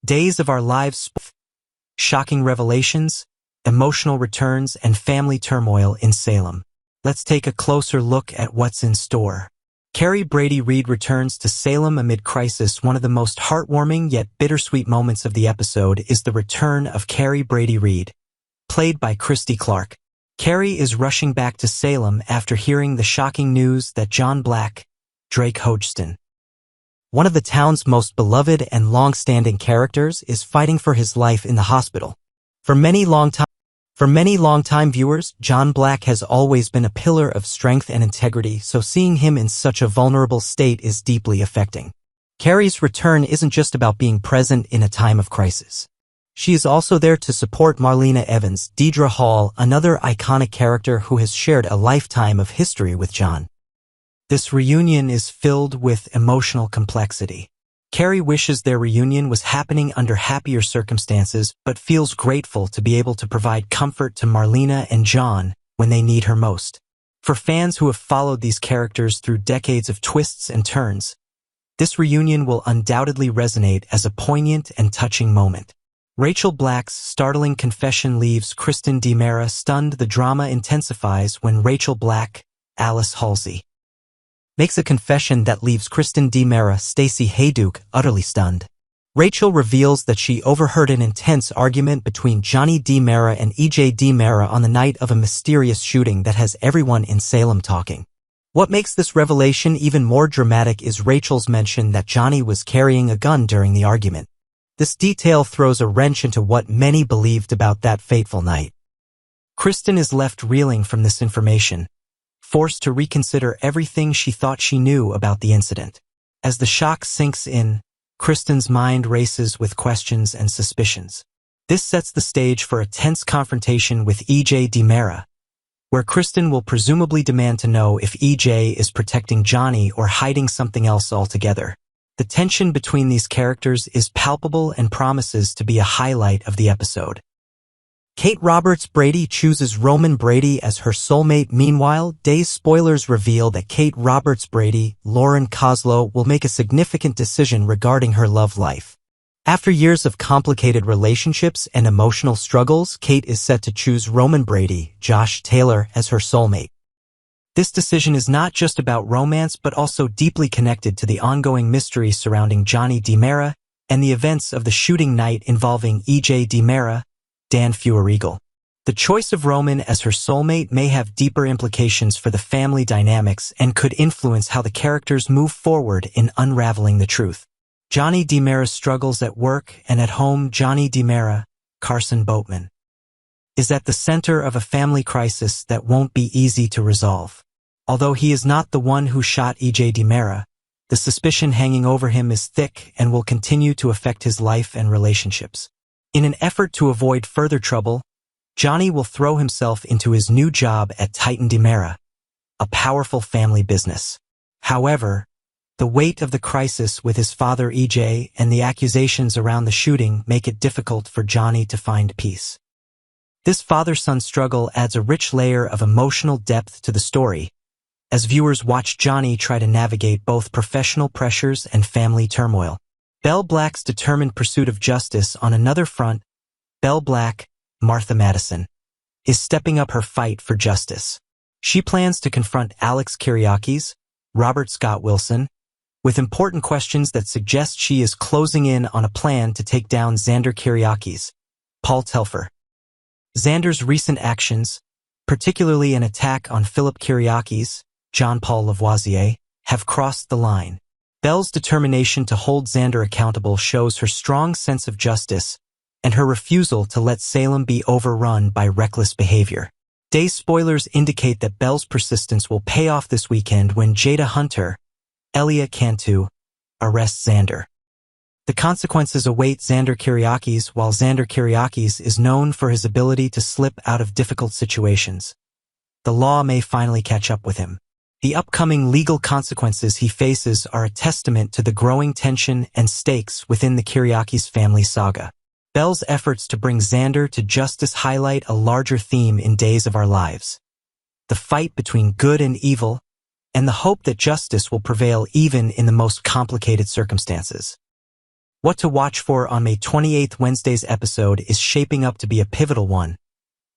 Days of Our Lives, shocking revelations, emotional returns, and family turmoil in Salem. Let's take a closer look at what's in store. Carrie Brady Reed returns to Salem amid crisis. One of the most heartwarming yet bittersweet moments of the episode is the return of Carrie Brady Reed, played by Christy Clark. Carrie is rushing back to Salem after hearing the shocking news that John Black, Drake Hodgson, one of the town's most beloved and long-standing characters, is fighting for his life in the hospital. For many long-time viewers, John Black has always been a pillar of strength and integrity, so seeing him in such a vulnerable state is deeply affecting. Carrie's return isn't just about being present in a time of crisis. She is also there to support Marlena Evans, Deidre Hall, another iconic character who has shared a lifetime of history with John. This reunion is filled with emotional complexity. Carrie wishes their reunion was happening under happier circumstances, but feels grateful to be able to provide comfort to Marlena and John when they need her most. For fans who have followed these characters through decades of twists and turns, this reunion will undoubtedly resonate as a poignant and touching moment. Rachel Black's startling confession leaves Kristen DiMera stunned. The drama intensifies when Rachel Black, Alice Halsey, makes a confession that leaves Kristen DiMera, Stacey Hayduke, utterly stunned. Rachel reveals that she overheard an intense argument between Johnny DiMera and EJ DiMera on the night of a mysterious shooting that has everyone in Salem talking. What makes this revelation even more dramatic is Rachel's mention that Johnny was carrying a gun during the argument. This detail throws a wrench into what many believed about that fateful night. Kristen is left reeling from this information, forced to reconsider everything she thought she knew about the incident. As the shock sinks in, Kristen's mind races with questions and suspicions. This sets the stage for a tense confrontation with EJ DiMera, where Kristen will presumably demand to know if EJ is protecting Johnny or hiding something else altogether. The tension between these characters is palpable and promises to be a highlight of the episode. Kate Roberts Brady chooses Roman Brady as her soulmate. Meanwhile, Day's spoilers reveal that Kate Roberts Brady, Lauren Koslow, will make a significant decision regarding her love life. After years of complicated relationships and emotional struggles, Kate is set to choose Roman Brady, Josh Taylor, as her soulmate. This decision is not just about romance but also deeply connected to the ongoing mystery surrounding Johnny DiMera and the events of the shooting night involving EJ DiMera, Dan Feuerriegel. The choice of Roman as her soulmate may have deeper implications for the family dynamics and could influence how the characters move forward in unraveling the truth. Johnny DiMera's struggles at work and at home. Johnny DiMera, Carson Boatman, is at the center of a family crisis that won't be easy to resolve. Although he is not the one who shot EJ DiMera, the suspicion hanging over him is thick and will continue to affect his life and relationships. In an effort to avoid further trouble, Johnny will throw himself into his new job at Titan DiMera, a powerful family business. However, the weight of the crisis with his father EJ and the accusations around the shooting make it difficult for Johnny to find peace. This father-son struggle adds a rich layer of emotional depth to the story, as viewers watch Johnny try to navigate both professional pressures and family turmoil. Belle Black's determined pursuit of justice. On another front, Belle Black, Martha Madison, is stepping up her fight for justice. She plans to confront Alex Kyriakis, Robert Scott Wilson, with important questions that suggest she is closing in on a plan to take down Xander Kyriakis, Paul Telfer. Xander's recent actions, particularly an attack on Philip Kyriakis, John Paul Lavoisier, have crossed the line. Belle's determination to hold Xander accountable shows her strong sense of justice and her refusal to let Salem be overrun by reckless behavior. Day's spoilers indicate that Belle's persistence will pay off this weekend when Jada Hunter, Elia Cantu, arrests Xander. The consequences await Xander Kyriakis. While Xander Kyriakis is known for his ability to slip out of difficult situations, the law may finally catch up with him. The upcoming legal consequences he faces are a testament to the growing tension and stakes within the Kyriakis family saga. Belle's efforts to bring Xander to justice highlight a larger theme in Days of Our Lives: the fight between good and evil, and the hope that justice will prevail even in the most complicated circumstances. What to watch for on May 28th. Wednesday's episode is shaping up to be a pivotal one,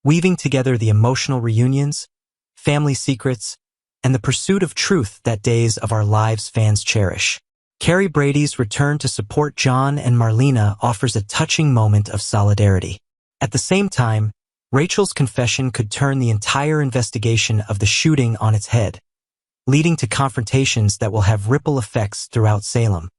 weaving together the emotional reunions, family secrets, and the pursuit of truth that Days of Our Lives fans cherish. Carrie Brady's return to support John and Marlena offers a touching moment of solidarity. At the same time, Rachel's confession could turn the entire investigation of the shooting on its head, leading to confrontations that will have ripple effects throughout Salem.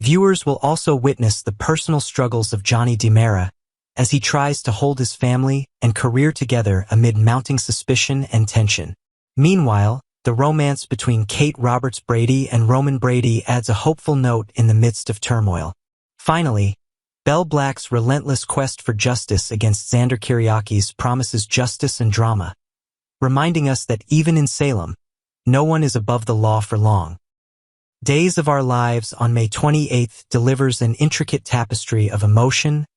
Viewers will also witness the personal struggles of Johnny DiMera as he tries to hold his family and career together amid mounting suspicion and tension. Meanwhile, the romance between Kate Roberts Brady and Roman Brady adds a hopeful note in the midst of turmoil. Finally, Belle Black's relentless quest for justice against Xander Kyriakis promises justice and drama, reminding us that even in Salem, no one is above the law for long. Days of Our Lives on May 28th delivers an intricate tapestry of emotion,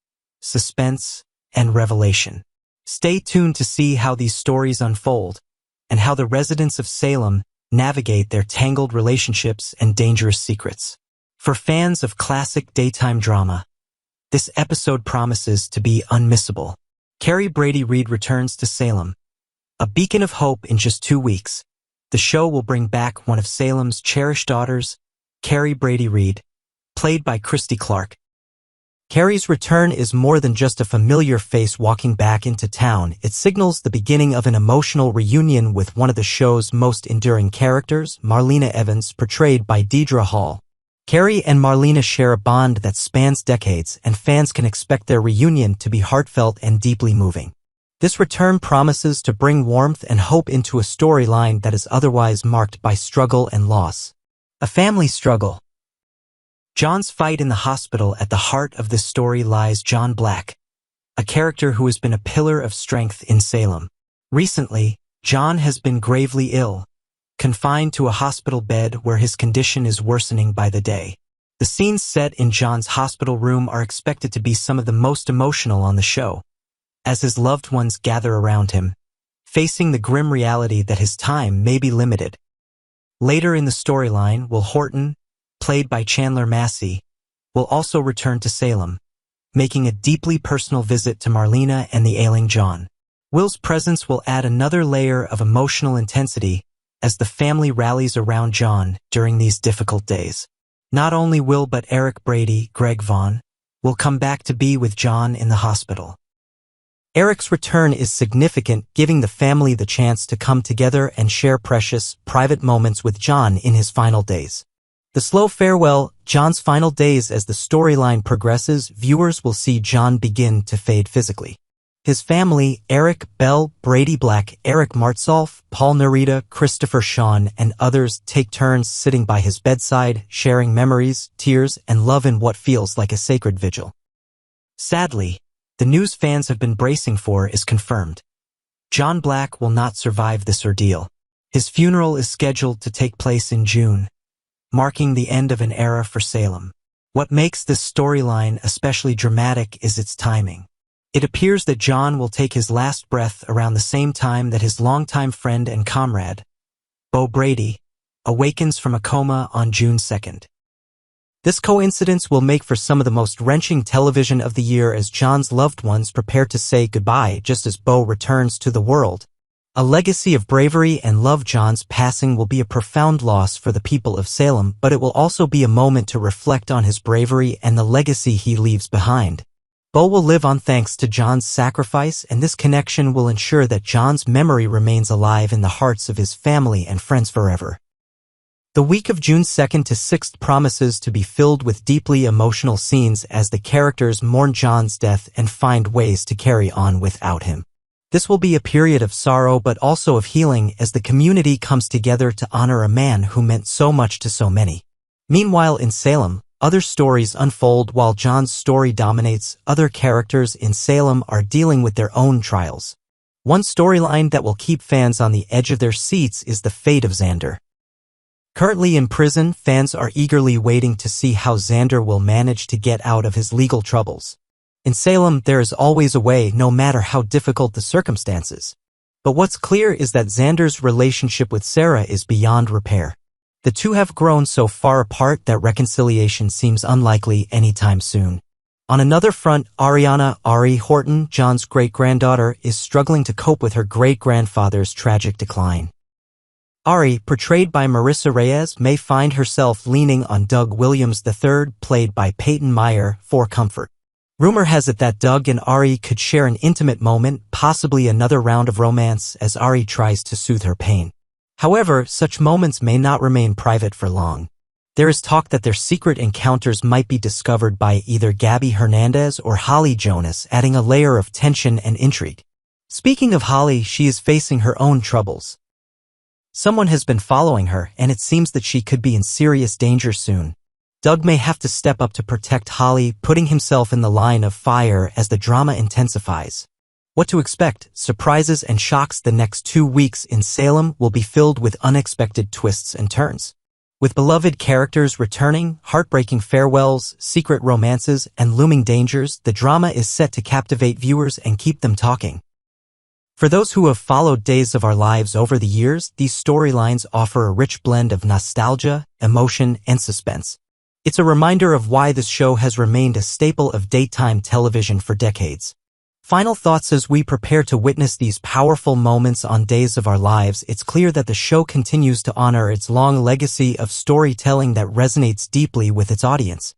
suspense, and revelation. Stay tuned to see how these stories unfold, and how the residents of Salem navigate their tangled relationships and dangerous secrets. For fans of classic daytime drama, this episode promises to be unmissable. Carrie Brady returns to Salem, a beacon of hope in just 2 weeks. The show will bring back one of Salem's cherished daughters, Carrie Brady, played by Christy Clark. Carrie's return is more than just a familiar face walking back into town. It signals the beginning of an emotional reunion with one of the show's most enduring characters, Marlena Evans, portrayed by Deidre Hall. Carrie and Marlena share a bond that spans decades, and fans can expect their reunion to be heartfelt and deeply moving. This return promises to bring warmth and hope into a storyline that is otherwise marked by struggle and loss. A family struggle. John's fight in the hospital. At the heart of this story lies John Black, a character who has been a pillar of strength in Salem. Recently, John has been gravely ill, confined to a hospital bed where his condition is worsening by the day. The scenes set in John's hospital room are expected to be some of the most emotional on the show, as his loved ones gather around him, facing the grim reality that his time may be limited. Later in the storyline, Will Horton, played by Chandler Massey, will also return to Salem, making a deeply personal visit to Marlena and the ailing John. Will's presence will add another layer of emotional intensity as the family rallies around John during these difficult days. Not only Will but Eric Brady, Greg Vaughn, will come back to be with John in the hospital. Eric's return is significant, giving the family the chance to come together and share precious, private moments with John in his final days. The slow farewell, John's final days. As the storyline progresses, viewers will see John begin to fade physically. His family, Eric, Belle, Brady Black, Eric Martsolf, Paul Narita, Christopher Sean, and others take turns sitting by his bedside, sharing memories, tears, and love in what feels like a sacred vigil. Sadly, the news fans have been bracing for is confirmed. John Black will not survive this ordeal. His funeral is scheduled to take place in June, marking the end of an era for Salem. What makes this storyline especially dramatic is its timing. It appears that John will take his last breath around the same time that his longtime friend and comrade, Beau Brady, awakens from a coma on June 2nd. This coincidence will make for some of the most wrenching television of the year as John's loved ones prepare to say goodbye just as Beau returns to the world. A legacy of bravery and love. John's passing will be a profound loss for the people of Salem, but it will also be a moment to reflect on his bravery and the legacy he leaves behind. Beau will live on thanks to John's sacrifice, and this connection will ensure that John's memory remains alive in the hearts of his family and friends forever. The week of June 2nd to 6th promises to be filled with deeply emotional scenes as the characters mourn John's death and find ways to carry on without him. This will be a period of sorrow but also of healing as the community comes together to honor a man who meant so much to so many. Meanwhile in Salem, other stories unfold while John's story dominates. Other characters in Salem are dealing with their own trials. One storyline that will keep fans on the edge of their seats is the fate of Xander. Currently in prison, fans are eagerly waiting to see how Xander will manage to get out of his legal troubles. In Salem, there is always a way, no matter how difficult the circumstances. But what's clear is that Xander's relationship with Sarah is beyond repair. The two have grown so far apart that reconciliation seems unlikely anytime soon. On another front, Ari Horton, John's great-granddaughter, is struggling to cope with her great-grandfather's tragic decline. Ari, portrayed by Marissa Reyes, may find herself leaning on Doug Williams III, played by Peyton Meyer, for comfort. Rumor has it that Doug and Ari could share an intimate moment, possibly another round of romance, as Ari tries to soothe her pain. However, such moments may not remain private for long. There is talk that their secret encounters might be discovered by either Gabby Hernandez or Holly Jonas, adding a layer of tension and intrigue. Speaking of Holly, she is facing her own troubles. Someone has been following her, and it seems that she could be in serious danger soon. Doug may have to step up to protect Holly, putting himself in the line of fire as the drama intensifies. What to expect? Surprises and shocks. The next 2 weeks in Salem will be filled with unexpected twists and turns. With beloved characters returning, heartbreaking farewells, secret romances, and looming dangers, the drama is set to captivate viewers and keep them talking. For those who have followed Days of Our Lives over the years, these storylines offer a rich blend of nostalgia, emotion, and suspense. It's a reminder of why this show has remained a staple of daytime television for decades. Final thoughts as we prepare to witness these powerful moments on Days of Our Lives. It's clear that the show continues to honor its long legacy of storytelling that resonates deeply with its audience.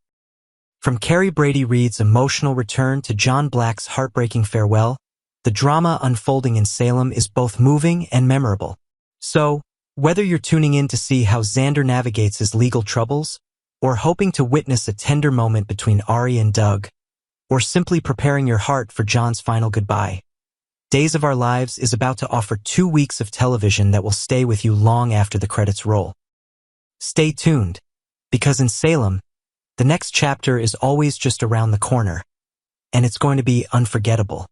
From Carrie Brady Reed's emotional return to John Black's heartbreaking farewell, the drama unfolding in Salem is both moving and memorable. So, whether you're tuning in to see how Xander navigates his legal troubles, or hoping to witness a tender moment between Ari and Doug, or simply preparing your heart for John's final goodbye, Days of Our Lives is about to offer 2 weeks of television that will stay with you long after the credits roll. Stay tuned, because in Salem, the next chapter is always just around the corner, and it's going to be unforgettable.